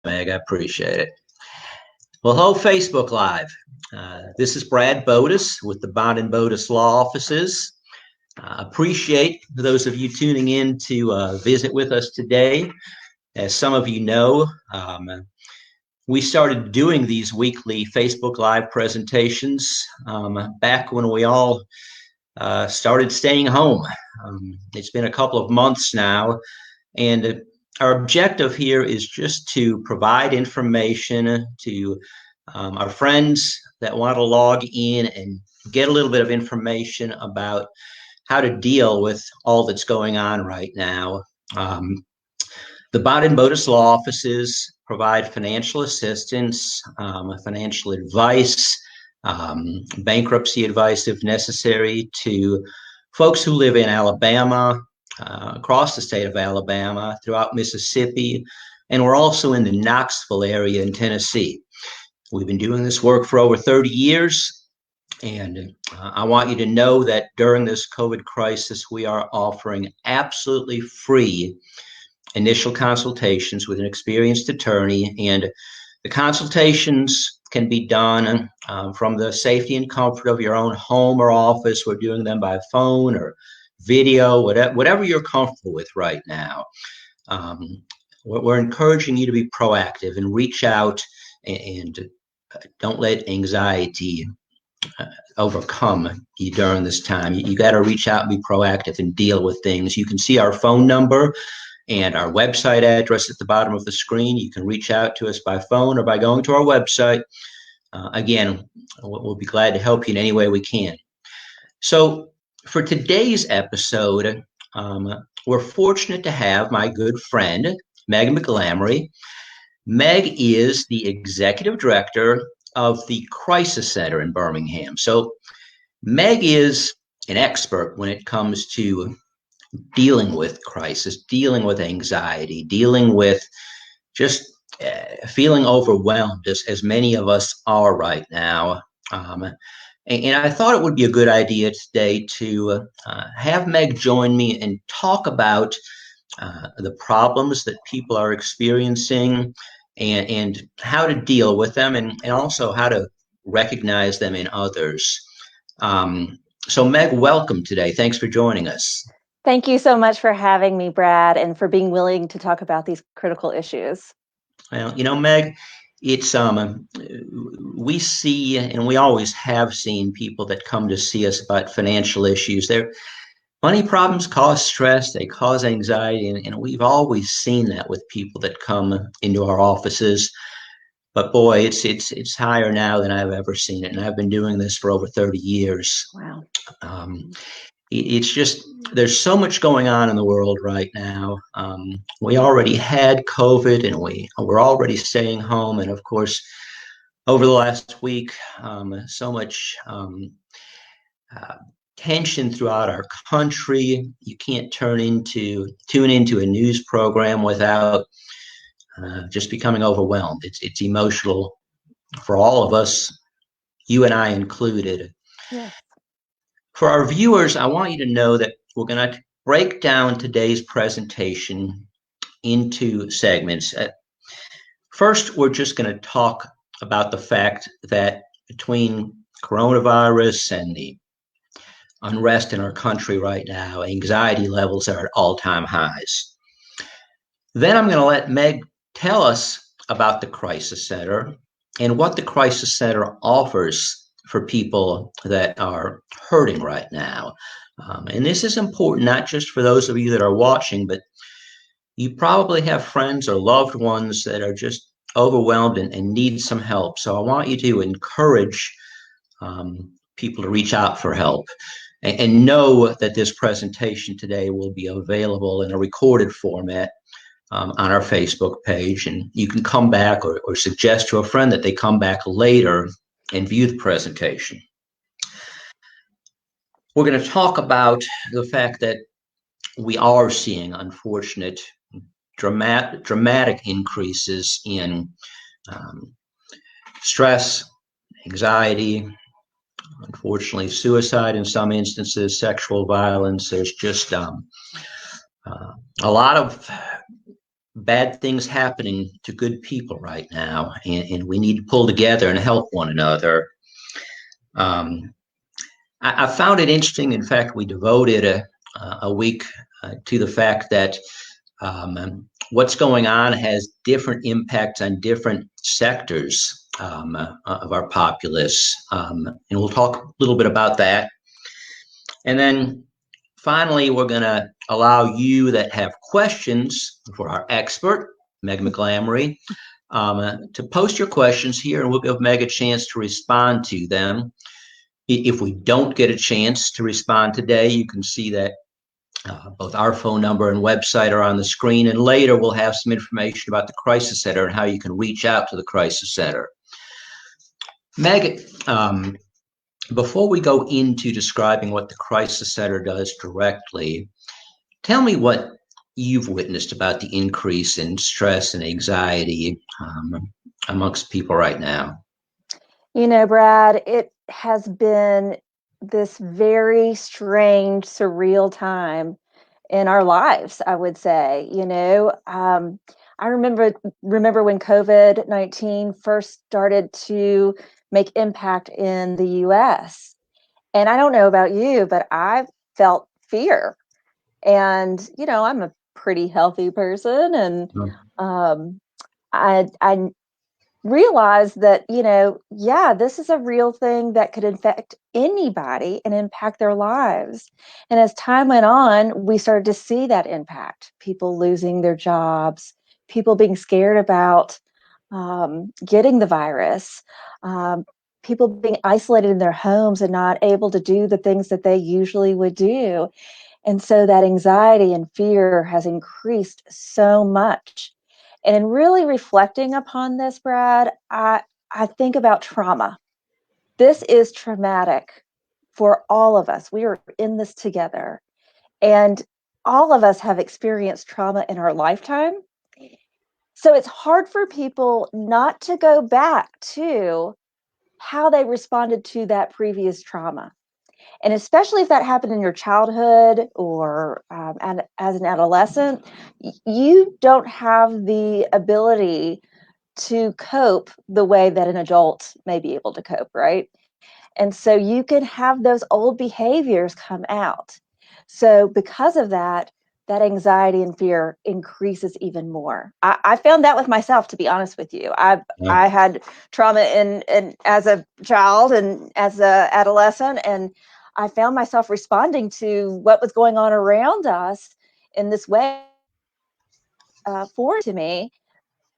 Meg. I appreciate it. Well, hello, Facebook Live. This is Brad Bodis with the Bond and Bodis Law Offices. Appreciate those of you tuning in to visit with us today. As some of you know, we started doing these weekly Facebook Live presentations back when we all started staying home. It's been a couple of months now, and our objective here is just to provide information to our friends that want to log in and get a little bit of information about how to deal with all that's going on right now. The Bond and Bodis Law Offices provide financial assistance, financial advice, bankruptcy advice if necessary, to folks who live in Alabama, across the state of Alabama, throughout Mississippi, and we're also in the Knoxville area in Tennessee. We've been doing this work for over 30 years, and I want you to know that during this COVID crisis, we are offering absolutely free initial consultations with an experienced attorney, and the consultations can be done from the safety and comfort of your own home or office. We're doing them by phone or video, whatever you're comfortable with right now. We're encouraging you to be proactive and reach out and don't let anxiety overcome you during this time. You got to reach out and be proactive and deal with things. You can see our phone number and our website address at the bottom of the screen. You can reach out to us by phone or by going to our website. Again, we'll be glad to help you in any way we can. So for today's episode, we're fortunate to have my good friend, Meg McGlamory. Meg is the executive director of the Crisis Center in Birmingham. So Meg is an expert when it comes to dealing with crisis, dealing with anxiety, dealing with just feeling overwhelmed, as many of us are right now. And I thought it would be a good idea today to have Meg join me and talk about the problems that people are experiencing and how to deal with them, and also how to recognize them in others. So Meg, welcome today. Thanks for joining us. Thank you so much for having me, Brad, and for being willing to talk about these critical issues. Well, Meg, it's we see, and we always have seen, people that come to see us about financial issues. Money problems cause stress, they cause anxiety, and we've always seen that with people that come into our offices. But boy, it's higher now than I've ever seen it, and I've been doing this for over 30 years. Wow. It's just, there's so much going on in the world right now. We already had COVID, and we're already staying home, and of course, over the last week, so much tension throughout our country. You can't tune into a news program without just becoming overwhelmed. It's emotional for all of us, you and I included. Yeah. For our viewers, I want you to know that we're going to break down today's presentation into segments. First, we're just going to talk about the fact that between coronavirus and the unrest in our country right now, anxiety levels are at all-time highs. Then I'm going to let Meg tell us about the Crisis Center and what the Crisis Center offers for people that are hurting right now. And this is important not just for those of you that are watching, but you probably have friends or loved ones that are just overwhelmed and need some help. So I want you to encourage people to reach out for help, and know that this presentation today will be available in a recorded format on our Facebook page, and you can come back or suggest to a friend that they come back later and view the presentation. We're going to talk about the fact that we are seeing unfortunate, dramatic increases in stress, anxiety, unfortunately suicide in some instances, sexual violence. There's just a lot of bad things happening to good people right now, and we need to pull together and help one another. I found it interesting. In fact, we devoted a week to the fact that what's going on has different impacts on different sectors of our populace. And we'll talk a little bit about that. And then finally, we're going to allow you that have questions for our expert, Meg McGlamory, to post your questions here, and we'll give Meg a chance to respond to them. If we don't get a chance to respond today, you can see that both our phone number and website are on the screen, and later we'll have some information about the Crisis Center and how you can reach out to the Crisis Center. Meg, before we go into describing what the Crisis Center does directly, tell me what you've witnessed about the increase in stress and anxiety amongst people right now. You know, Brad, it has been this very strange, surreal time in our lives, I would say. I remember when COVID-19 first started to make impact in the US. And I don't know about you, but I felt fear. And, I'm a pretty healthy person. And I realized that, this is a real thing that could infect anybody and impact their lives. And as time went on, we started to see that impact, people losing their jobs, people being scared about getting the virus, people being isolated in their homes and not able to do the things that they usually would do. And so that anxiety and fear has increased so much. And in really reflecting upon this, Brad, I think about trauma. This is traumatic for all of us. We are in this together. And all of us have experienced trauma in our lifetime. So it's hard for people not to go back to how they responded to that previous trauma. And especially if that happened in your childhood or as an adolescent, you don't have the ability to cope the way that an adult may be able to cope, right? And so you can have those old behaviors come out. So because of that, that anxiety and fear increases even more. I found that with myself, to be honest with you. I had trauma in as a child and as an adolescent, and I found myself responding to what was going on around us in this way foreign to me.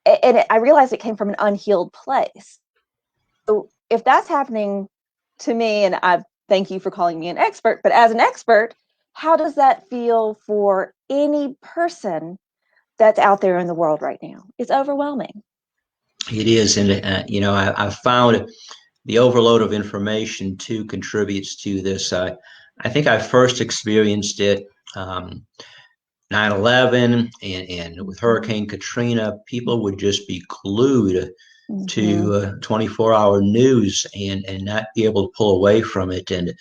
And I realized it came from an unhealed place. So if that's happening to me, and I thank you for calling me an expert, but as an expert, how does that feel for any person that's out there in the world right now? It's overwhelming. It is. And, I found the overload of information too contributes to this. I think I first experienced it 9/11 and with Hurricane Katrina. People would just be glued to 24-hour news and not be able to pull away from it. And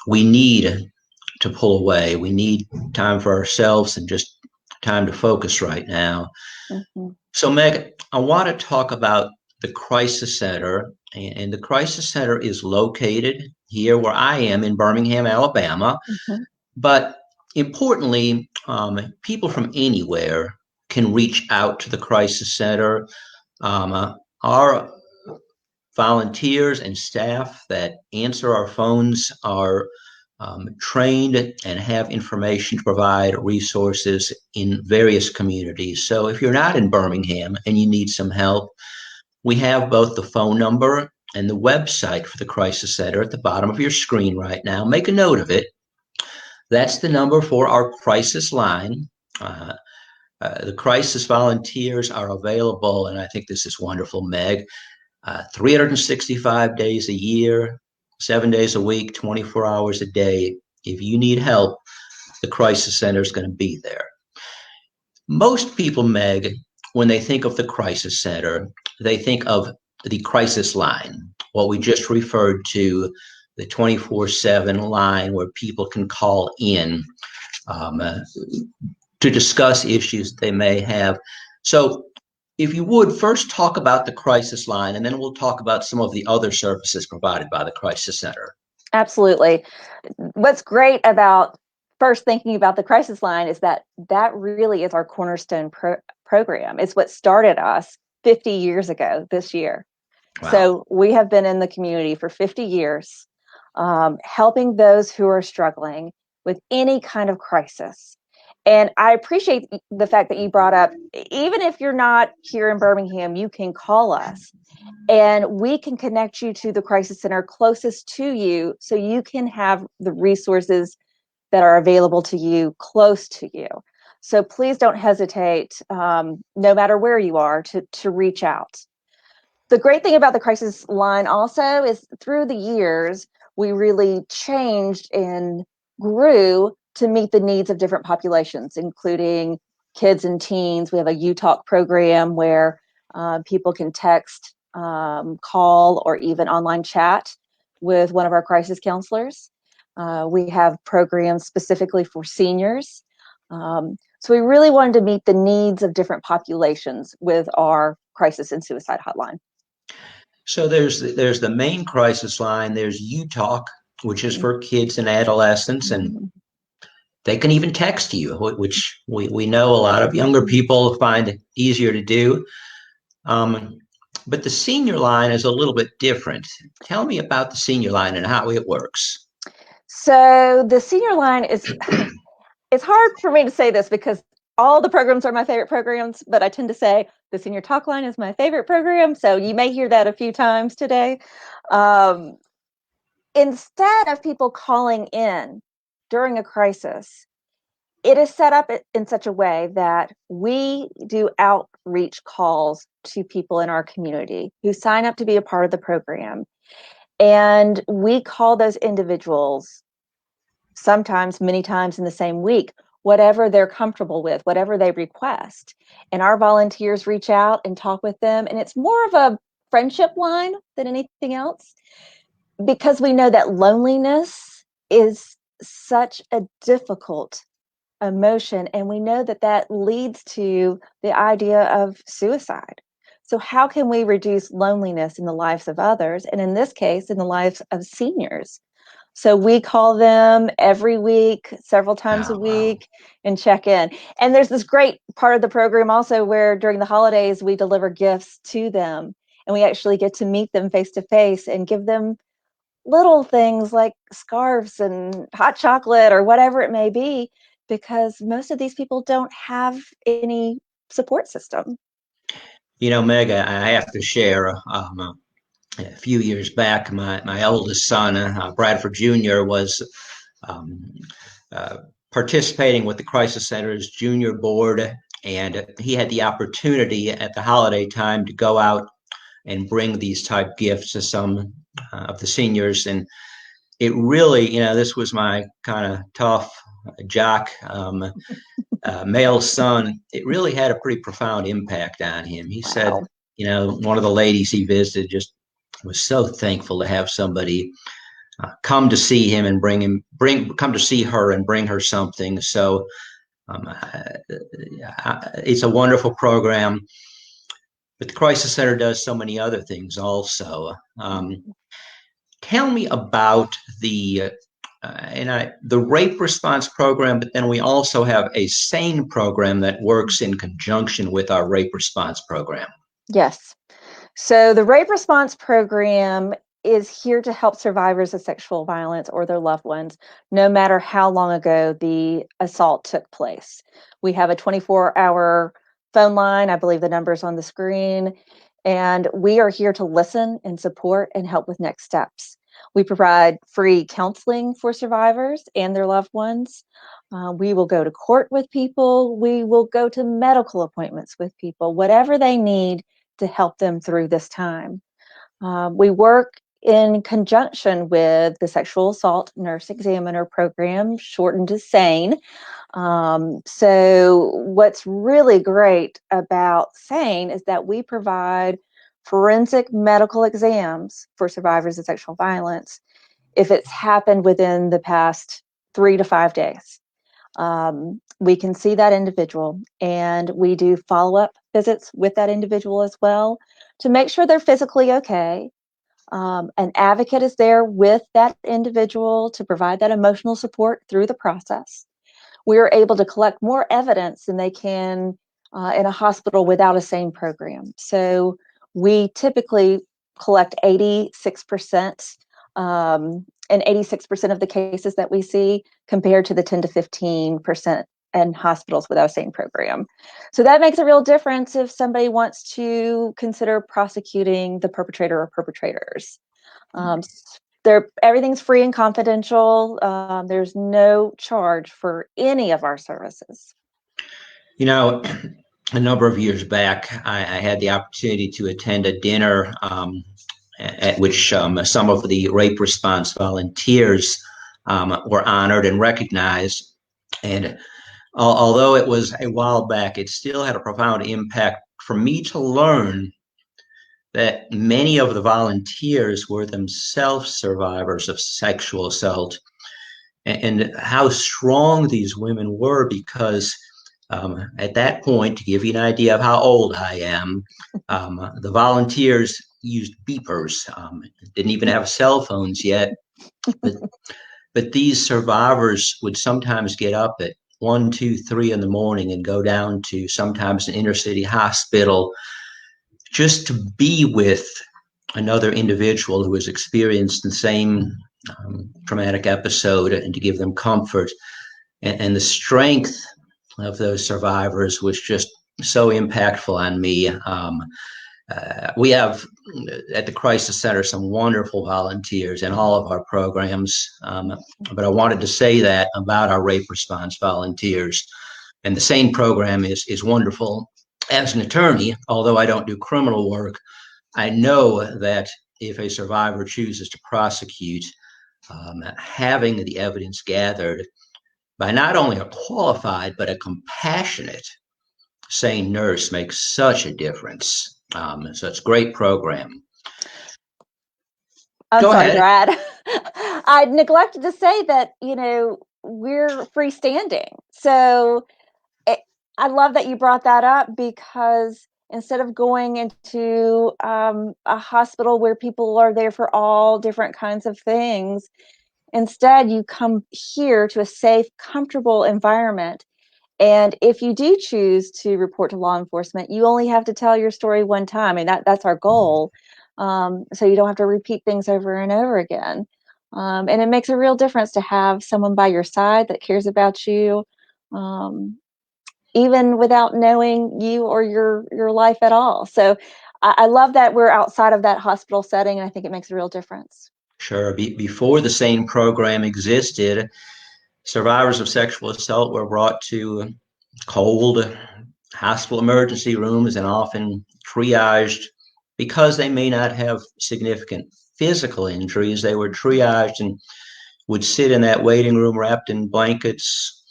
we need to pull away. We need time for ourselves and just time to focus right now. So, Meg, I want to talk about the Crisis Center. And the Crisis Center is located here where I am in Birmingham, Alabama. But importantly, people from anywhere can reach out to the Crisis Center. Our volunteers and staff that answer our phones are trained and have information to provide resources in various communities. So if you're not in Birmingham and you need some help, we have both the phone number and the website for the Crisis Center at the bottom of your screen right now. Make a note of it. That's the number for our crisis line. The crisis volunteers are available, and I think this is wonderful, Meg, 365 days a year, 7 days a week, 24 hours a day. If you need help, the Crisis Center is going to be there. Most people, Meg, when they think of the Crisis Center, they think of the crisis line, what we just referred to, the 24/7 line where people can call in to discuss issues they may have. So if you would first talk about the crisis line, and then we'll talk about some of the other services provided by the Crisis Center. Absolutely. What's great about first thinking about the crisis line is that really is our cornerstone program. It's what started us 50 years ago this year. Wow. So we have been in the community for 50 years, helping those who are struggling with any kind of crisis. And I appreciate the fact that you brought up, even if you're not here in Birmingham, you can call us and we can connect you to the crisis center closest to you so you can have the resources that are available to you close to you. So please don't hesitate, no matter where you are, to reach out. The great thing about the crisis line also is through the years, we really changed and grew to meet the needs of different populations, including kids and teens. We have a U-Talk program where people can text, call, or even online chat with one of our crisis counselors. We have programs specifically for seniors. So we really wanted to meet the needs of different populations with our crisis and suicide hotline. So there's the main crisis line. There's U-Talk, which is for kids and adolescents, and they can even text you, which we know a lot of younger people find it easier to do. But the senior line is a little bit different. Tell me about the senior line and how it works. So the senior line is, it's hard for me to say this because all the programs are my favorite programs, but I tend to say the Senior Talk Line is my favorite program. So you may hear that a few times today. Instead of people calling in during a crisis, it is set up in such a way that we do outreach calls to people in our community who sign up to be a part of the program. And we call those individuals sometimes, many times in the same week, whatever they're comfortable with, whatever they request. And our volunteers reach out and talk with them. And it's more of a friendship line than anything else, because we know that loneliness is such a difficult emotion. And we know that that leads to the idea of suicide. So how can we reduce loneliness in the lives of others? And in this case, in the lives of seniors. So we call them every week, several times a week, and check in. And there's this great part of the program also where during the holidays, we deliver gifts to them. And we actually get to meet them face to face and give them little things like scarves and hot chocolate or whatever it may be, because most of these people don't have any support system. You know, Meg, I have to share. A few years back, my oldest son, Bradford Jr., was participating with the Crisis Center's junior board, and he had the opportunity at the holiday time to go out and bring these type gifts to some of the seniors. And it really, this was my kind of tough jock male son. It really had a pretty profound impact on him. He said, one of the ladies he visited just was so thankful to have somebody come to see him and come to see her and bring her something. So it's a wonderful program. But the Crisis Center does so many other things also. Tell me about the rape response program, but then we also have a SANE program that works in conjunction with our rape response program. Yes. So the rape response program is here to help survivors of sexual violence or their loved ones, no matter how long ago the assault took place. We have a 24-hour phone line. I believe the number's on the screen. And we are here to listen and support and help with next steps. We provide free counseling for survivors and their loved ones. We will go to court with people. We will go to medical appointments with people, whatever they need to help them through this time. We work in conjunction with the Sexual Assault Nurse Examiner program, shortened to SANE. So what's really great about SANE is that we provide forensic medical exams for survivors of sexual violence if it's happened within the past 3 to 5 days. we can see that individual, and we do follow-up visits with that individual as well to make sure they're physically okay. An advocate is there with that individual to provide that emotional support through the process. We are able to collect more evidence than they can in a hospital without a SANE program. So we typically collect 86%, in 86% of the cases that we see, compared to the 10 to 15% in hospitals without a SANE program. So that makes a real difference if somebody wants to consider prosecuting the perpetrator or perpetrators. Everything's free and confidential. There's no charge for any of our services. You know, a number of years back, I had the opportunity to attend a dinner at which some of the rape response volunteers were honored and recognized. And although it was a while back, it still had a profound impact for me to learn that many of the volunteers were themselves survivors of sexual assault, and how strong these women were, because at that point, to give you an idea of how old I am, the volunteers used beepers, didn't even have cell phones yet. But these survivors would sometimes get up at 1, 2, 3 in the morning and go down to sometimes an inner city hospital just to be with another individual who has experienced the same traumatic episode, and to give them comfort. And the strength of those survivors was just so impactful on me. We have at the Crisis Center some wonderful volunteers in all of our programs, but I wanted to say that about our rape response volunteers. And the SANE program is wonderful. As an attorney, although I don't do criminal work, I know that if a survivor chooses to prosecute, having the evidence gathered by not only a qualified but a compassionate SANE nurse makes such a difference. So it's a great program. I'm Go sorry, ahead. Brad. I neglected to say that, we're freestanding. So I love that you brought that up, because instead of going into a hospital where people are there for all different kinds of things, instead you come here to a safe, comfortable environment. And if you do choose to report to law enforcement, you only have to tell your story one time. And that's our goal. So you don't have to repeat things over and over again. And it makes a real difference to have someone by your side that cares about you, even without knowing you or your life at all. So I love that we're outside of that hospital setting, and I think it makes a real difference. Sure. Before the SANE program existed, survivors of sexual assault were brought to cold hospital emergency rooms and often triaged. Because they may not have significant physical injuries, they were triaged and would sit in that waiting room wrapped in blankets,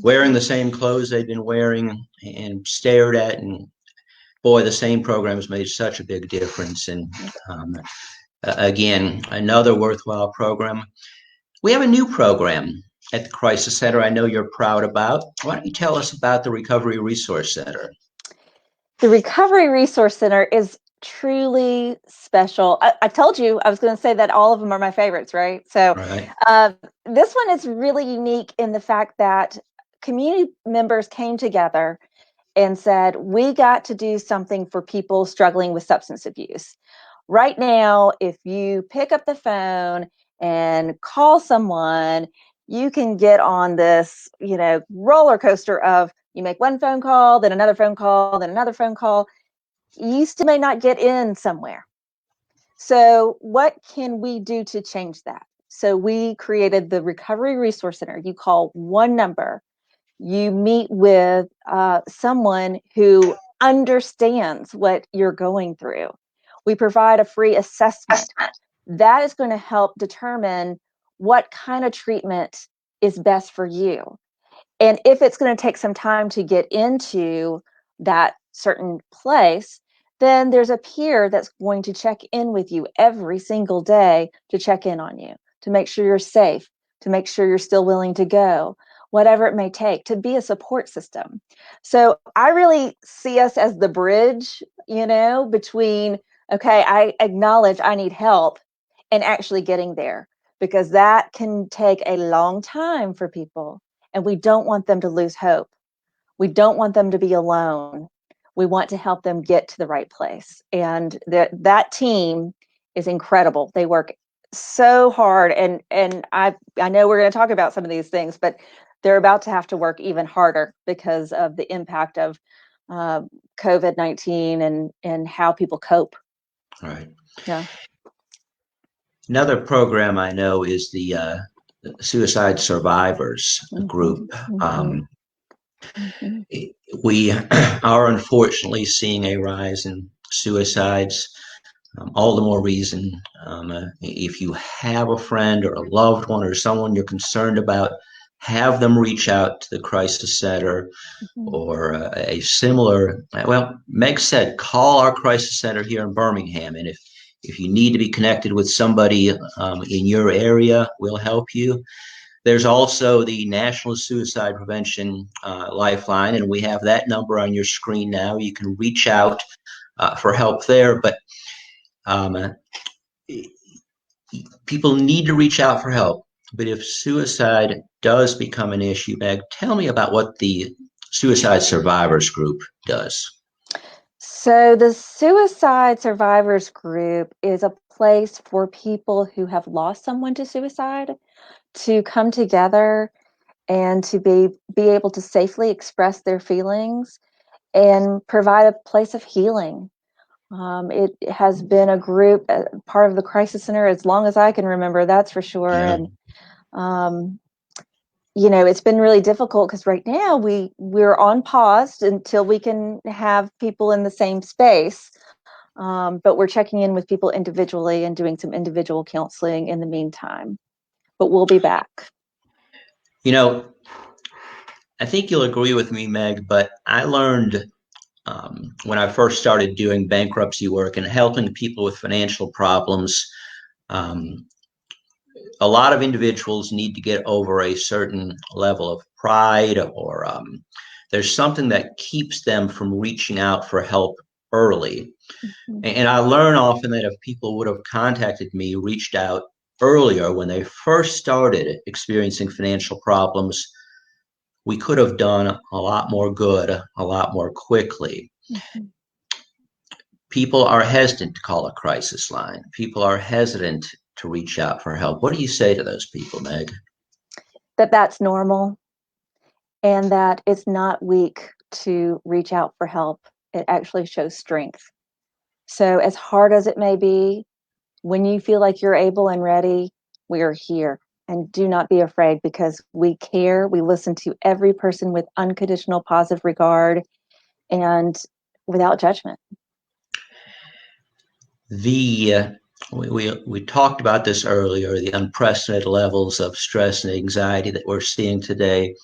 wearing the same clothes they'd been wearing, and stared at. And boy, the SANE program has made such a big difference. And again, another worthwhile program. We have a new program at the Crisis Center I know you're proud about. Why don't you tell us about the Recovery Resource Center? The Recovery Resource Center is truly special. I told you I was going to say that all of them are my favorites, right? So Right. This one is really unique in the fact that community members came together and said, we got to do something for people struggling with substance abuse. Right now, if you pick up the phone and call someone, you can get on this, roller coaster of, you make one phone call, then another phone call, then another phone call. You still may not get in somewhere. So what can we do to change that? So we created the Recovery Resource Center. You call one number. You meet with someone who understands what you're going through. We provide a free assessment. That is going to help determine what kind of treatment is best for you. And if it's going to take some time to get into that certain place, then there's a peer that's going to check in with you every single day to check in on you, to make sure you're safe, to make sure you're still willing to go. whatever it may take to be a support system. So I really see us as the bridge, between, okay, I acknowledge I need help and actually getting there, because that can take a long time for people. And we don't want them to lose hope. We don't want them to be alone. We want to help them get to the right place. And that team is incredible. They work so hard. And I know we're going to talk about some of these things, but they're about to have to work even harder because of the impact of COVID-19 and how people cope. Right. Yeah. Another program I know is the Suicide Survivors Group. Mm-hmm. Mm-hmm. We are unfortunately seeing a rise in suicides. All the more reason, if you have a friend or a loved one or someone you're concerned about, have them reach out to the crisis center or a similar, well, Meg said, call our crisis center here in Birmingham. And if you need to be connected with somebody in your area, we'll help you. There's also the National Suicide Prevention Lifeline, and we have that number on your screen now. You can reach out for help there, but people need to reach out for help. But if suicide does become an issue, Meg, tell me about what the Suicide Survivors Group does. So the Suicide Survivors Group is a place for people who have lost someone to suicide to come together and to be able to safely express their feelings and provide a place of healing. It has been a group, part of the crisis center, as long as I can remember, that's for sure. Yeah. And it's been really difficult because right now we're on pause until we can have people in the same space. But we're checking in with people individually and doing some individual counseling in the meantime. But we'll be back. I think you'll agree with me, Meg, but I learned when I first started doing bankruptcy work and helping people with financial problems, a lot of individuals need to get over a certain level of pride, or there's something that keeps them from reaching out for help early. Mm-hmm. And I learn often that if people would have contacted me, reached out earlier when they first started experiencing financial problems, we could have done a lot more good, a lot more quickly. Mm-hmm. People are hesitant to call a crisis line. People are hesitant to reach out for help. What do you say to those people, Meg? That's normal, and that it's not weak to reach out for help. It actually shows strength. So as hard as it may be, when you feel like you're able and ready, we are here. And do not be afraid, because we care. We listen to every person with unconditional positive regard and without judgment. We talked about this earlier, the unprecedented levels of stress and anxiety that we're seeing today.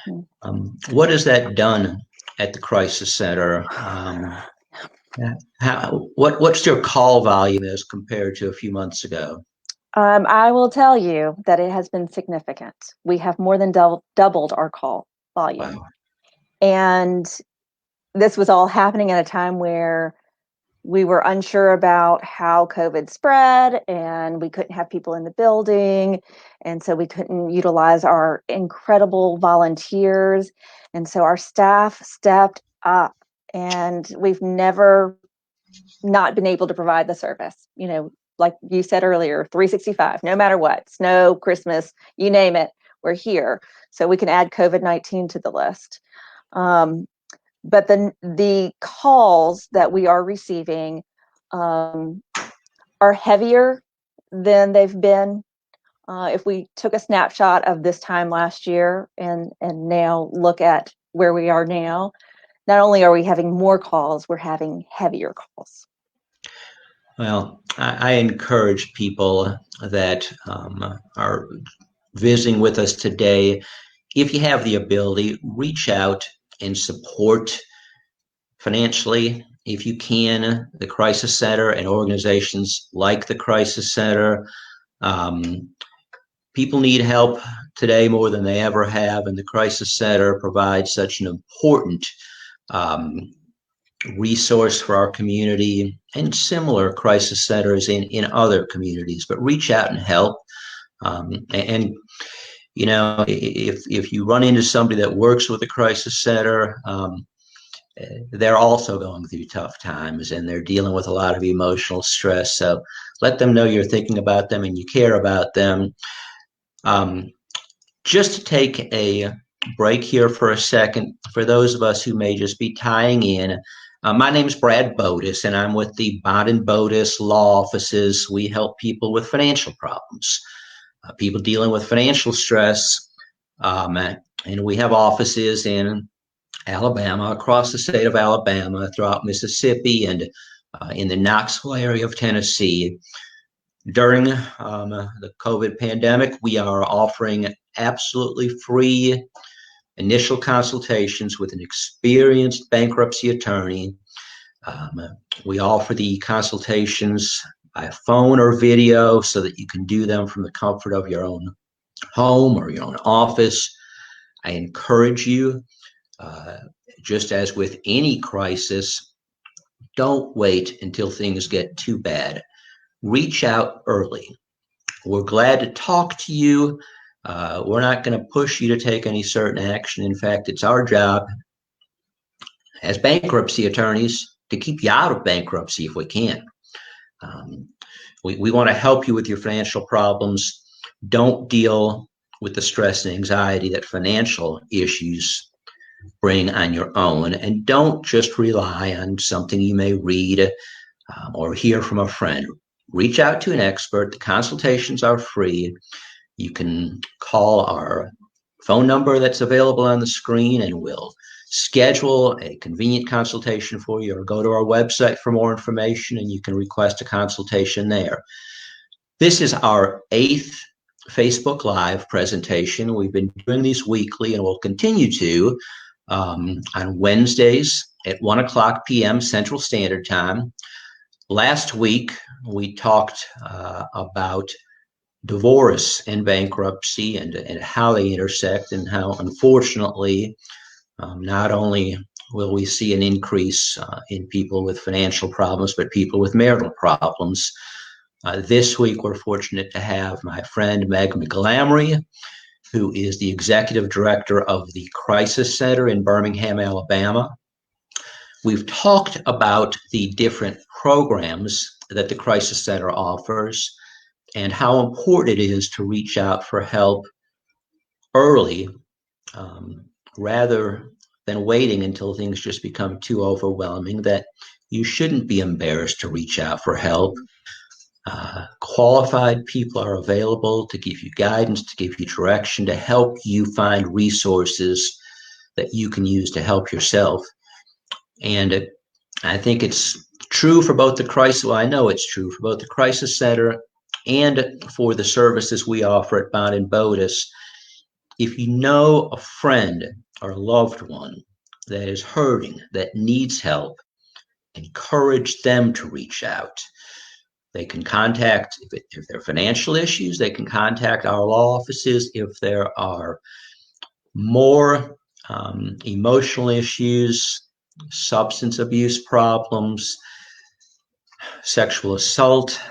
Mm-hmm. What has that done at the crisis center? What's your call volume as compared to a few months ago? I will tell you that it has been significant. We have more than doubled our call volume. Wow. And this was all happening at a time where we were unsure about how COVID spread, and we couldn't have people in the building. And so we couldn't utilize our incredible volunteers. And so our staff stepped up, and we've never not been able to provide the service. Like you said earlier, 365, no matter what, snow, Christmas, you name it, we're here. So we can add COVID-19 to the list. But the calls that we are receiving are heavier than they've been. If we took a snapshot of this time last year and now look at where we are now, not only are we having more calls, we're having heavier calls. Well, I encourage people that are visiting with us today, if you have the ability, reach out and support financially, if you can, the Crisis Center and organizations like the Crisis Center. People need help today more than they ever have, and the Crisis Center provides such an important resource for our community and similar crisis centers in other communities. But reach out and help. And you know, if you run into somebody that works with a crisis center, they're also going through tough times and they're dealing with a lot of emotional stress. So let them know you're thinking about them and you care about them. Just to take a break here for a second, for those of us who may just be tying in, my name is Brad Bodis, and I'm with the Bond and Bodis Law Offices. We help people with financial problems, people dealing with financial stress, and we have offices in Alabama, across the state of Alabama, throughout Mississippi, and in the Knoxville area of Tennessee. During the COVID pandemic, we are offering absolutely free initial consultations with an experienced bankruptcy attorney. We offer the consultations by phone or video so that you can do them from the comfort of your own home or your own office. I encourage you, just as with any crisis, don't wait until things get too bad. Reach out early. We're glad to talk to you. We're not going to push you to take any certain action. In fact, it's our job as bankruptcy attorneys to keep you out of bankruptcy if we can. We want to help you with your financial problems. Don't deal with the stress and anxiety that financial issues bring on your own. And don't just rely on something you may read or hear from a friend. Reach out to an expert. The consultations are free. You can call our phone number that's available on the screen and we'll schedule a convenient consultation for you, or go to our website for more information and you can request a consultation there. This is our 8th Facebook Live presentation. We've been doing these weekly and we'll continue to on Wednesdays at 1:00 p.m. Central Standard Time. Last week, we talked about divorce and bankruptcy and how they intersect, and how, unfortunately, not only will we see an increase in people with financial problems, but people with marital problems. This week, we're fortunate to have my friend Meg McGlamry, who is the executive director of the Crisis Center in Birmingham, Alabama. We've talked about the different programs that the Crisis Center offers and how important it is to reach out for help early, rather than waiting until things just become too overwhelming, that you shouldn't be embarrassed to reach out for help. Qualified people are available to give you guidance, to give you direction, to help you find resources that you can use to help yourself. And I think it's true for both the crisis, well, I know it's true for both the Crisis Center and for the services we offer at Bond and Bodis. If you know a friend or a loved one that is hurting, that needs help, encourage them to reach out. They can contact, if there are financial issues, they can contact our law offices. If there are more emotional issues, substance abuse problems, sexual assault,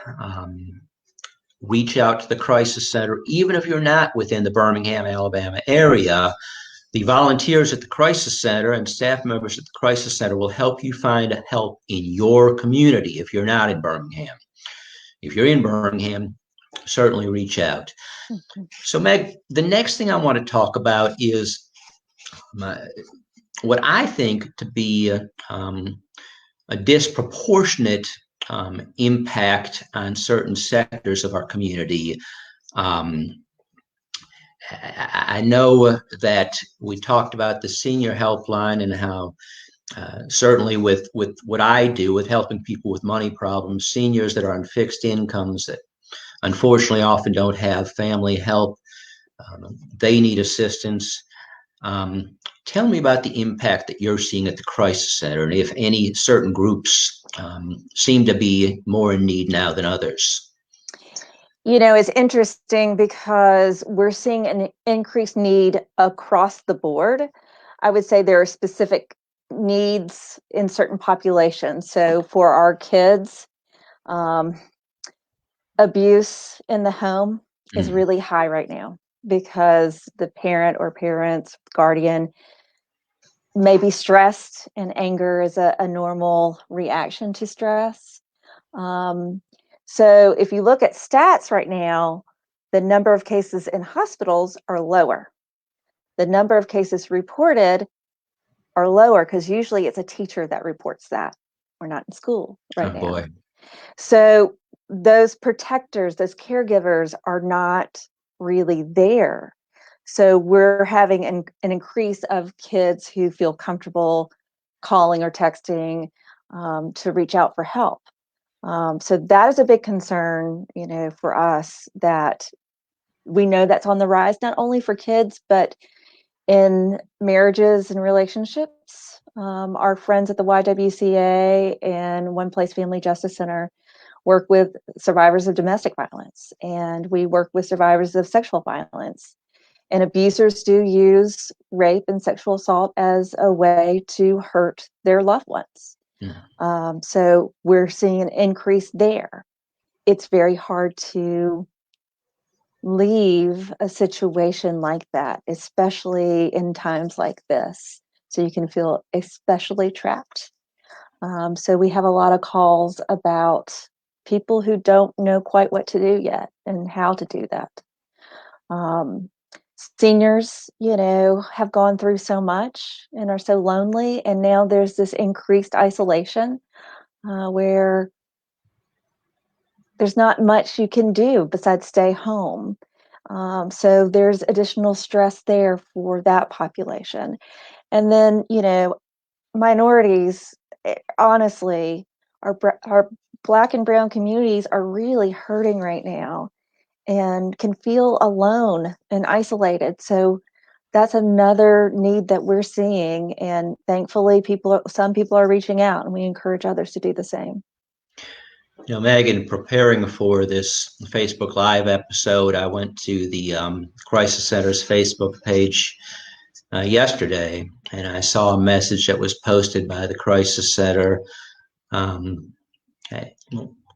reach out to the Crisis Center. Even if you're not within the Birmingham, Alabama area, the volunteers at the Crisis Center and staff members at the Crisis Center will help you find help in your community if you're not in Birmingham. If you're in Birmingham, certainly reach out. So, Meg, the next thing I want to talk about is what I think to be a disproportionate impact on certain sectors of our community. I know that we talked about the senior helpline and how certainly with what I do with helping people with money problems, seniors that are on fixed incomes that unfortunately often don't have family help, they need assistance. Tell me about the impact that you're seeing at the Crisis Center, and if any certain groups seem to be more in need now than others. It's interesting because we're seeing an increased need across the board. I would say there are specific needs in certain populations. So for our kids, um, abuse in the home is really high right now because the parent or parents, guardian may be stressed, and anger is a normal reaction to stress. Um, so if you look at stats right now, the number of cases in hospitals are lower. The number of cases reported are lower because usually it's a teacher that reports that. We're not in school right Oh now. boy. So those protectors, those caregivers are not really there. So we're having an increase of kids who feel comfortable calling or texting to reach out for help. So that is a big concern, for us, that we know that's on the rise, not only for kids, but in marriages and relationships. Our friends at the YWCA and One Place Family Justice Center work with survivors of domestic violence, and we work with survivors of sexual violence. And abusers do use rape and sexual assault as a way to hurt their loved ones. So we're seeing an increase there. It's very hard to leave a situation like that, especially in times like this. So you can feel especially trapped. So we have a lot of calls about people who don't know quite what to do yet and how to do that. Seniors, have gone through so much and are so lonely, and now there's this increased isolation where there's not much you can do besides stay home. So there's additional stress there for that population. And then, minorities, honestly, our Black and Brown communities are really hurting right now and can feel alone and isolated. So that's another need that we're seeing. And thankfully, some people are reaching out, and we encourage others to do the same. Megan, preparing for this Facebook Live episode, I went to the Crisis Center's Facebook page yesterday, and I saw a message that was posted by the Crisis Center.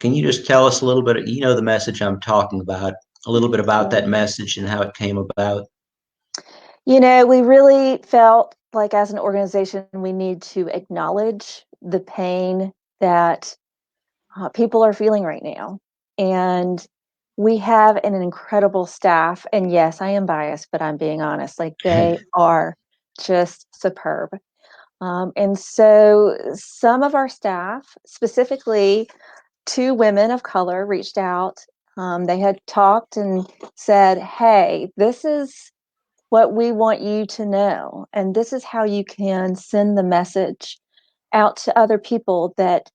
Can you just tell us a little bit, the message I'm talking about, a little bit about that message and how it came about? We really felt like as an organization, we need to acknowledge the pain that people are feeling right now. And we have an incredible staff. And yes, I am biased, but I'm being honest. Like, they are just superb. And so some of our staff, specifically 2 women of color, reached out. They had talked and said, hey, this is what we want you to know. And this is how you can send the message out to other people that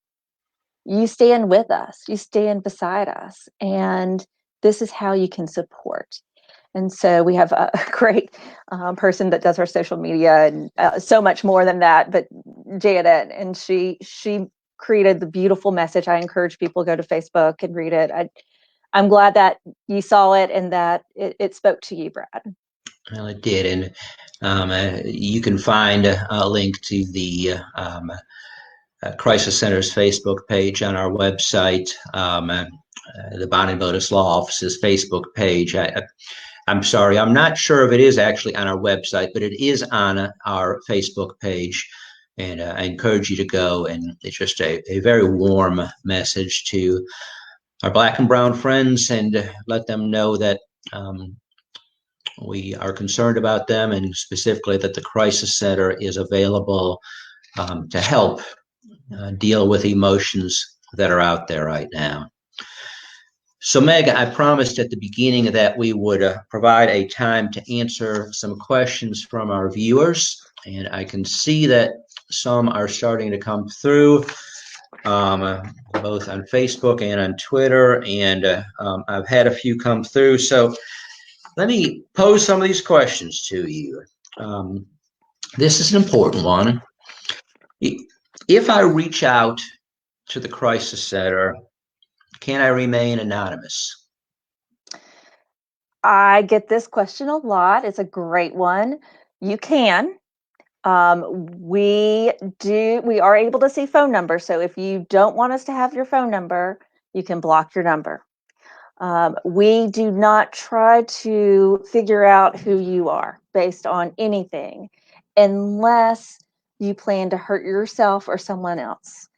you stand with us, you stand beside us, and this is how you can support. And so we have a great person that does our social media and so much more than that, but Janet, and she created the beautiful message. I encourage people to go to Facebook and read it. I'm glad that you saw it and that it spoke to you, Brad. Well, it did, and you can find a link to the Crisis Center's Facebook page on our website, the Bond and Bodas Law Office's Facebook page. I'm sorry, I'm not sure if it is actually on our website, but it is on our Facebook page. And I encourage you to go, and it's just a very warm message to our Black and Brown friends, and let them know that we are concerned about them, and specifically that the Crisis Center is available to help deal with emotions that are out there right now. So, Meg, I promised at the beginning that we would provide a time to answer some questions from our viewers, and I can see that some are starting to come through, both on Facebook and on Twitter, and I've had a few come through. So let me pose some of these questions to you. This is an important one. If I reach out to the Crisis Center, can I remain anonymous? I get this question a lot. It's a great one. You can. We are able to see phone numbers. So if you don't want us to have your phone number, you can block your number. We do not try to figure out who you are based on anything unless you plan to hurt yourself or someone else.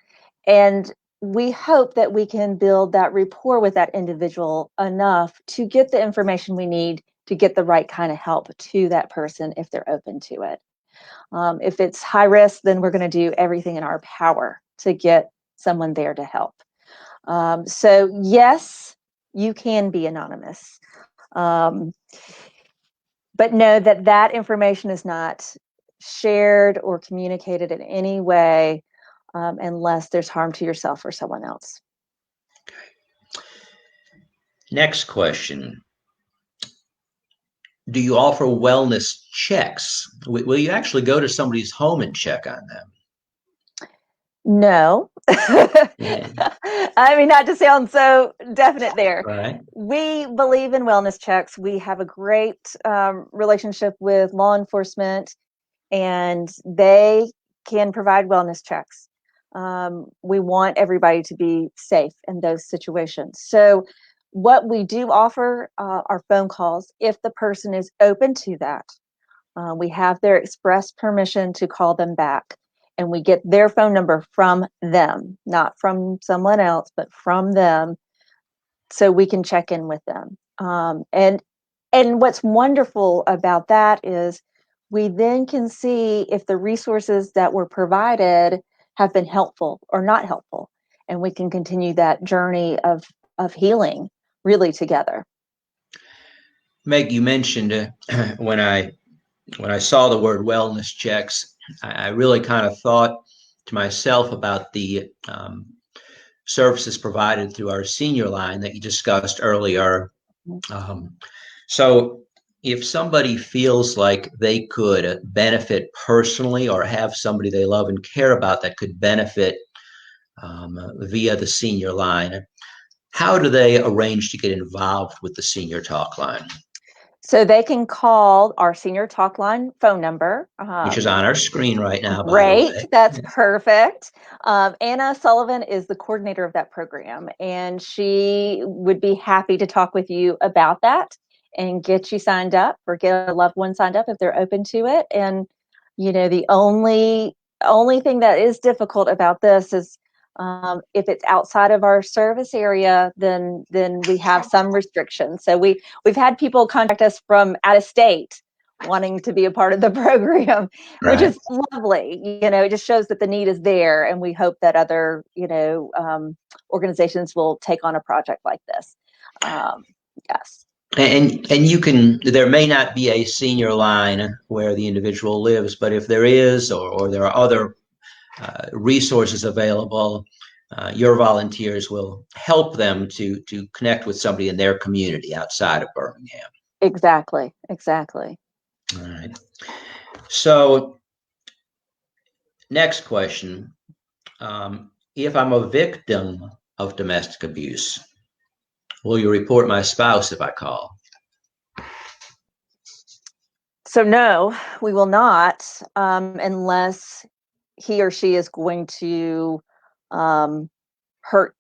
And we hope that we can build that rapport with that individual enough to get the information we need to get the right kind of help to that person if they're open to it. If it's high risk, then we're going to do everything in our power to get someone there to help. So yes, you can be anonymous. But know that that information is not shared or communicated in any way unless there's harm to yourself or someone else. Next question. Do you offer wellness checks? Will you actually go to somebody's home and check on them? No. Yeah. I mean, not to sound so definite there. Right. We believe in wellness checks. We have a great relationship with law enforcement, and they can provide wellness checks. We want everybody to be safe in those situations. So what we do offer are phone calls if the person is open to that. We have their express permission to call them back, and we get their phone number from them, not from someone else, but from them, so we can check in with them. And what's wonderful about that is we then can see if the resources that were provided have been helpful or not helpful, and we can continue that journey of healing really together. Meg, you mentioned when I saw the word wellness checks, I really kind of thought to myself about the services provided through our senior line that you discussed earlier. So if somebody feels like they could benefit personally or have somebody they love and care about that could benefit via the senior line, how do they arrange to get involved with the senior talk line? So they can call our senior talk line phone number, Which is on our screen right now, by the great. way. That's perfect. Anna Sullivan is the coordinator of that program, and she would be happy to talk with you about that and get you signed up or get a loved one signed up if they're open to it. And the only thing that is difficult about this is if it's outside of our service area, then we have some restrictions. So we've had people contact us from out of state wanting to be a part of the program, which Right. is lovely. It just shows that the need is there, and we hope that other organizations will take on a project like this. Yes. And there may not be a senior line where the individual lives, but if there is, or there are other resources available, your volunteers will help them to connect with somebody in their community outside of Birmingham. Exactly. All right. So next question. If I'm a victim of domestic abuse, will you report my spouse if I call? So no, we will not, unless he or she is going to hurt,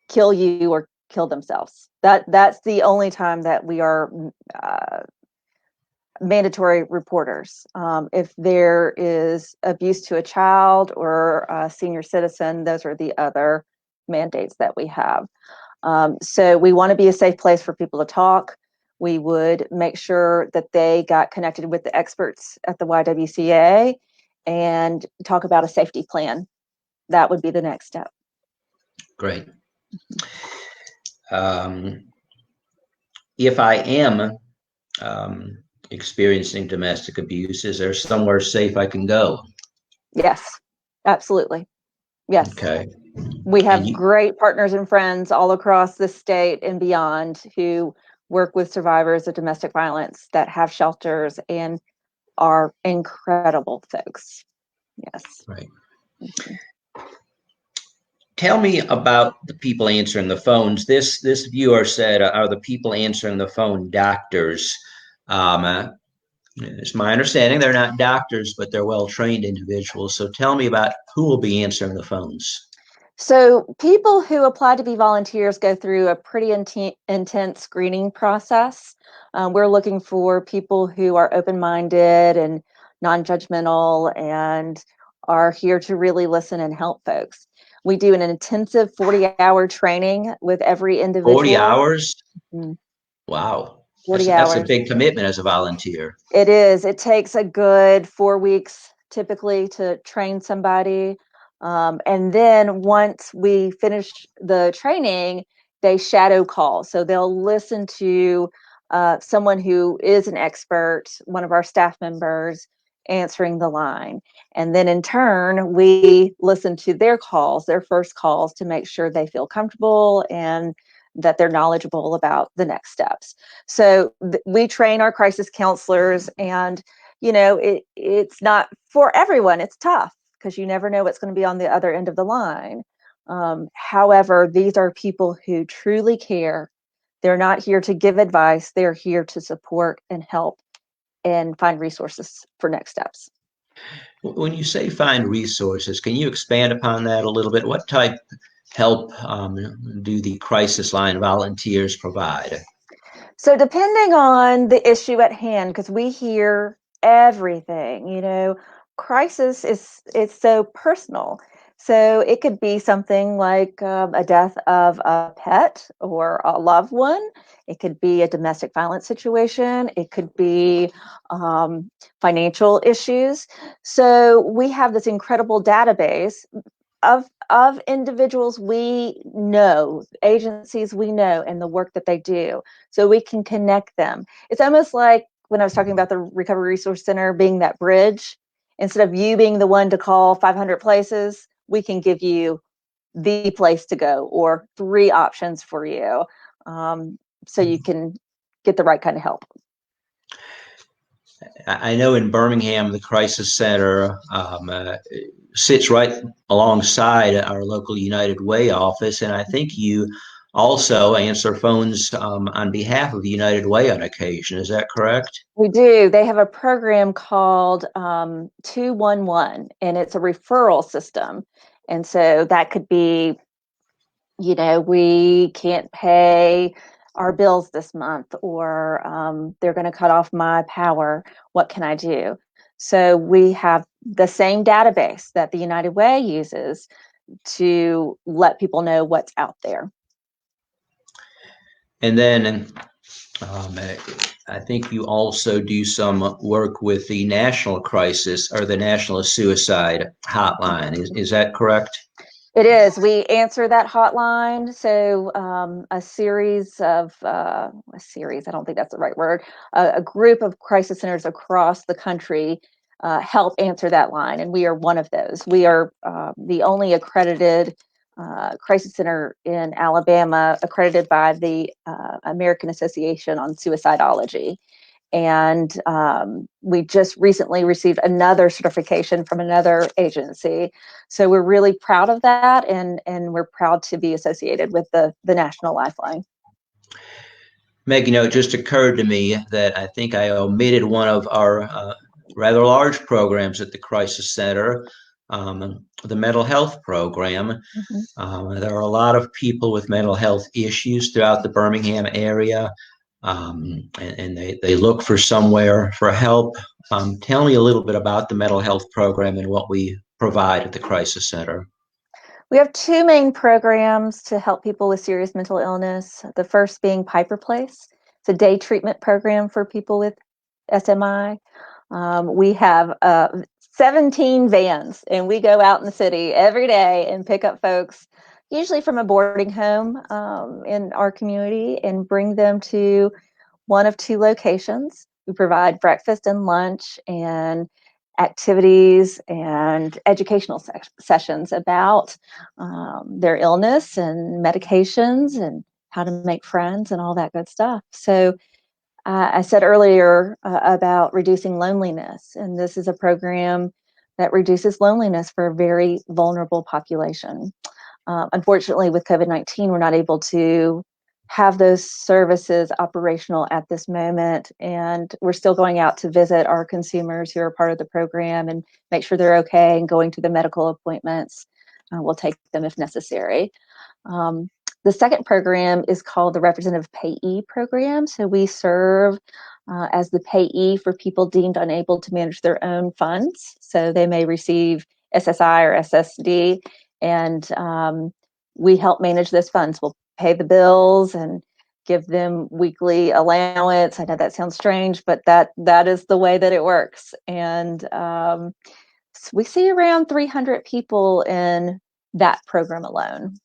kill you, or kill themselves. That's the only time that we are mandatory reporters. If there is abuse to a child or a senior citizen, those are the other mandates that we have. So we want to be a safe place for people to talk. We would make sure that they got connected with the experts at the YWCA and talk about a safety plan. That would be the next step. Great. If I am experiencing domestic abuse, is there somewhere safe I can go? Yes, absolutely. Yes. Okay. We have great partners and friends all across the state and beyond who work with survivors of domestic violence that have shelters and are incredible folks. Yes. Right. Tell me about the people answering the phones. This viewer said, "Are the people answering the phone doctors?" It's my understanding they're not doctors, but they're well-trained individuals. So tell me about who will be answering the phones. So people who apply to be volunteers go through a pretty intense screening process. We're looking for people who are open-minded and non-judgmental and are here to really listen and help folks. We do an intensive 40-hour training with every 40 individual. hours? Mm, Wow. That's 40 that's a hours. big commitment as a volunteer. It is. It takes a good 4 weeks typically to train somebody. And then once we finish the training, they shadow call. So they'll listen to someone who is an expert, one of our staff members, answering the line. And then in turn, we listen to their calls, their first calls, to make sure they feel comfortable and that they're knowledgeable about the next steps. So we train our crisis counselors, and it's not for everyone. It's tough because you never know what's going to be on the other end of the line. However, these are people who truly care. They're not here to give advice. They're here to support and help and find resources for next steps. When you say find resources, can you expand upon that a little bit? What type help do the crisis line volunteers provide? So depending on the issue at hand, because we hear everything, crisis is it's so personal. So it could be something like a death of a pet or a loved one. It could be a domestic violence situation. It could be financial issues. So we have this incredible database of individuals we know, agencies we know, and the work that they do, so we can connect them. It's almost like when I was talking about the Recovery Resource Center being that bridge. Instead of you being the one to call 500 places, we can give you the place to go or 3 options for you, so you can get the right kind of help. I know in Birmingham, the Crisis Center sits right alongside our local United Way office, and I think you also answer phones on behalf of United Way on occasion. Is that correct? We do. They have a program called 211, and it's a referral system. And so that could be, we can't pay our bills this month, or they're going to cut off my power. What can I do? So we have the same database that the United Way uses to let people know what's out there. And then I think you also do some work with the National Crisis or the National Suicide Hotline. Is that correct? It is. We answer that hotline. So a series, I don't think that's the right word, a group of crisis centers across the country help answer that line. And we are one of those. We are the only accredited crisis center in Alabama, accredited by the American Association on Suicidology. And we just recently received another certification from another agency. So we're really proud of that, and we're proud to be associated with the National Lifeline. Meg, it just occurred to me that I think I omitted one of our rather large programs at the Crisis Center, the mental health program. Mm-hmm. There are a lot of people with mental health issues throughout the Birmingham area, and they look for somewhere for help. Tell me a little bit about the mental health program and what we provide at the Crisis Center. We have 2 main programs to help people with serious mental illness. The first being Piper Place. It's a day treatment program for people with SMI. We have 17 vans, and we go out in the city every day and pick up folks, usually from a boarding home in our community, and bring them to one of 2 locations. We provide breakfast and lunch and activities and educational sessions about their illness and medications and how to make friends and all that good stuff. So I said earlier about reducing loneliness, and this is a program that reduces loneliness for a very vulnerable population. Unfortunately, with COVID-19, we're not able to have those services operational at this moment. And we're still going out to visit our consumers who are part of the program and make sure they're okay and going to the medical appointments. We'll take them if necessary. The second program is called the Representative Payee Program. So we serve as the payee for people deemed unable to manage their own funds. So they may receive SSI or SSD, and we help manage those funds. We'll pay the bills and give them weekly allowance. I know that sounds strange, but that is the way that it works. And so we see around 300 people in that program alone.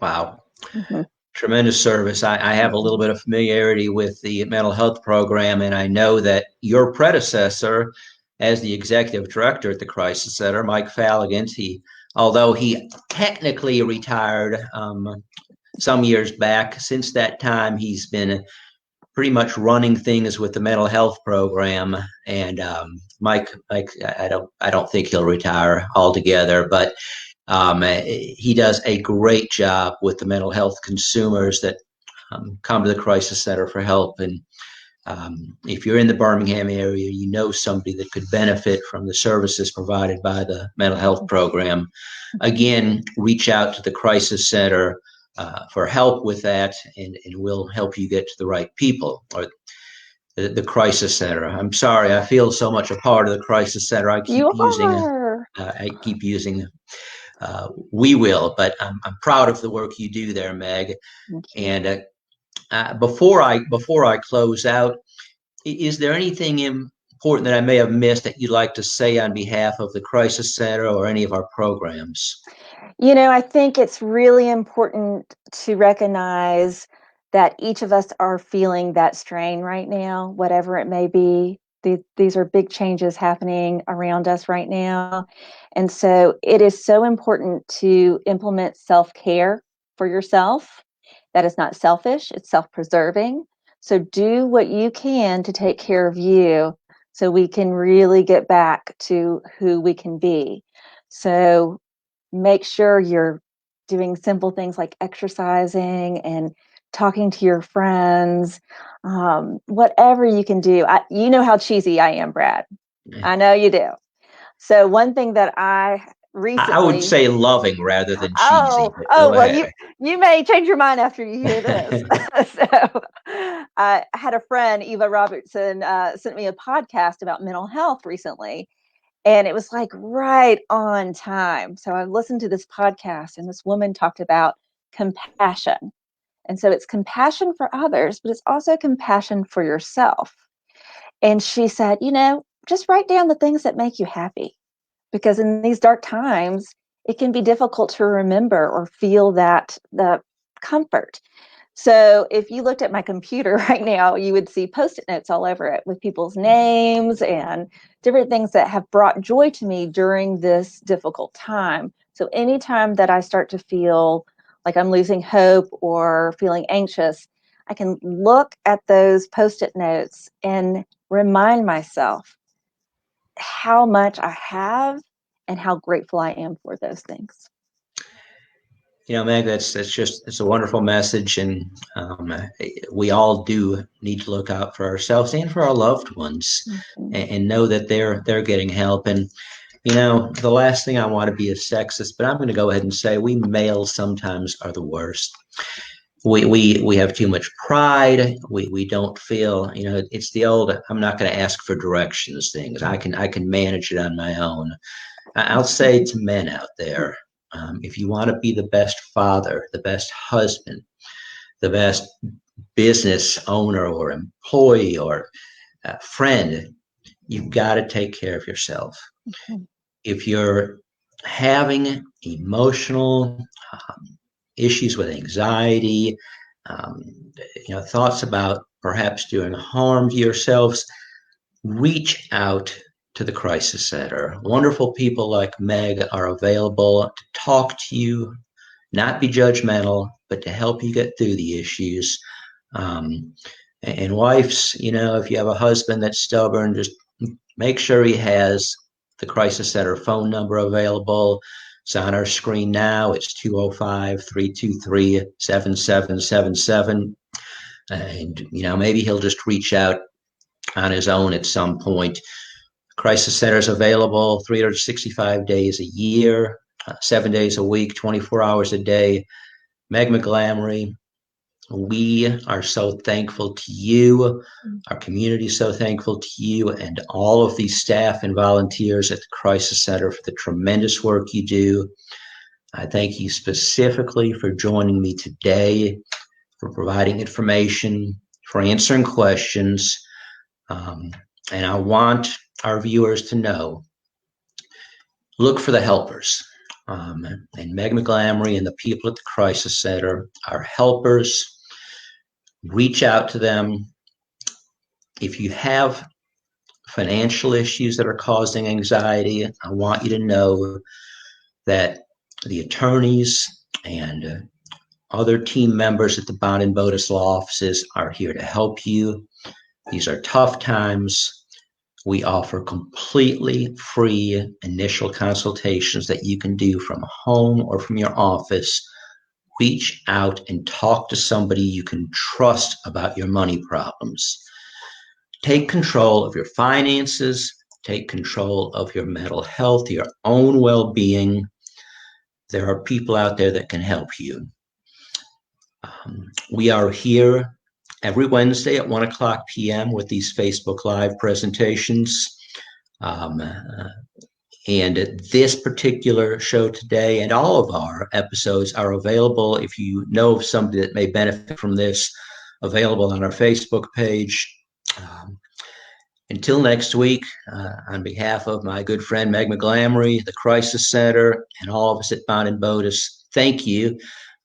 Wow. Mm-hmm. Tremendous service. I have a little bit of familiarity with the mental health program, and I know that your predecessor as the executive director at the Crisis Center, Mike Falligant, although he technically retired some years back, since that time he's been pretty much running things with the mental health program. And Mike, I don't think he'll retire altogether, but he does a great job with the mental health consumers that come to the Crisis Center for help. And if you're in the Birmingham area, you know somebody that could benefit from the services provided by the mental health program. Again, reach out to the Crisis Center for help with that, and we'll help you get to the right people, or the Crisis Center. I'm sorry, I feel so much a part of the Crisis Center. I keep using we will, but I'm proud of the work you do there, Meg. And before I close out, is there anything important that I may have missed that you'd like to say on behalf of the Crisis Center or any of our programs? I think it's really important to recognize that each of us are feeling that strain right now, whatever it may be. These are big changes happening around us right now. And so it is so important to implement self-care for yourself. That is not selfish, it's self-preserving. So do what you can to take care of you so we can really get back to who we can be. So make sure you're doing simple things like exercising and talking to your friends, whatever you can do. You know how cheesy I am, Brad. Yeah. I know you do. So one thing that I recently... I would say loving rather than cheesy. Oh, well, you may change your mind after you hear this. So I had a friend, Eva Robertson, sent me a podcast about mental health recently. And it was like right on time. So I listened to this podcast, and this woman talked about compassion. And so it's compassion for others, but it's also compassion for yourself. And she said, just write down the things that make you happy, because in these dark times, it can be difficult to remember or feel the comfort. So if you looked at my computer right now, you would see Post-it notes all over it with people's names and different things that have brought joy to me during this difficult time. So anytime that I start to feel like I'm losing hope or feeling anxious, I can look at those Post-it notes and remind myself how much I have and how grateful I am for those things. Meg, it's a wonderful message, and we all do need to look out for ourselves and for our loved ones, and know that they're getting help. And the last thing I want to be is sexist, but I'm going to go ahead and say we males sometimes are the worst. We have too much pride. We don't feel, it's the old I'm not going to ask for directions things. I can manage it on my own. I'll say to men out there, if you want to be the best father, the best husband, the best business owner or employee or friend, you've got to take care of yourself. If you're having emotional issues with anxiety, thoughts about perhaps doing harm to yourselves, reach out to the Crisis Center. Wonderful people like Meg are available to talk to you, not be judgmental, but to help you get through the issues. And wives, if you have a husband that's stubborn, just make sure he has the Crisis Center phone number available It's on our screen now. It's 205-323-7777. And, maybe he'll just reach out on his own at some point. Crisis Center is available 365 days a year, 7 days a week, 24 hours a day. Meg McGlamry, we are so thankful to you. Our community is so thankful to you and all of these staff and volunteers at the Crisis Center for the tremendous work you do. I thank you specifically for joining me today, for providing information, for answering questions. And I want our viewers to know, look for the helpers. And Meg McGlamry and the people at the Crisis Center are helpers. Reach out to them. If you have financial issues that are causing anxiety, I want you to know that the attorneys and other team members at the Bond and Bodas law offices are here to help you. These are tough times. We offer completely free initial consultations that you can do from home or from your office. Reach out and talk to somebody you can trust about your money problems. Take control of your finances. Take control of your mental health, your own well-being. There are people out there that can help you. We are here every Wednesday at 1:00 p.m. with these Facebook Live presentations. And this particular show today and all of our episodes are available, if you know of somebody that may benefit from this, available on our Facebook page. Until next week, on behalf of my good friend Meg McGlamry, the Crisis Center, and all of us at Bond and Bodas, thank you,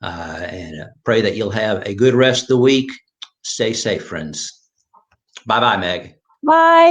and pray that you'll have a good rest of the week. Stay safe, friends. Bye-bye, Meg. Bye.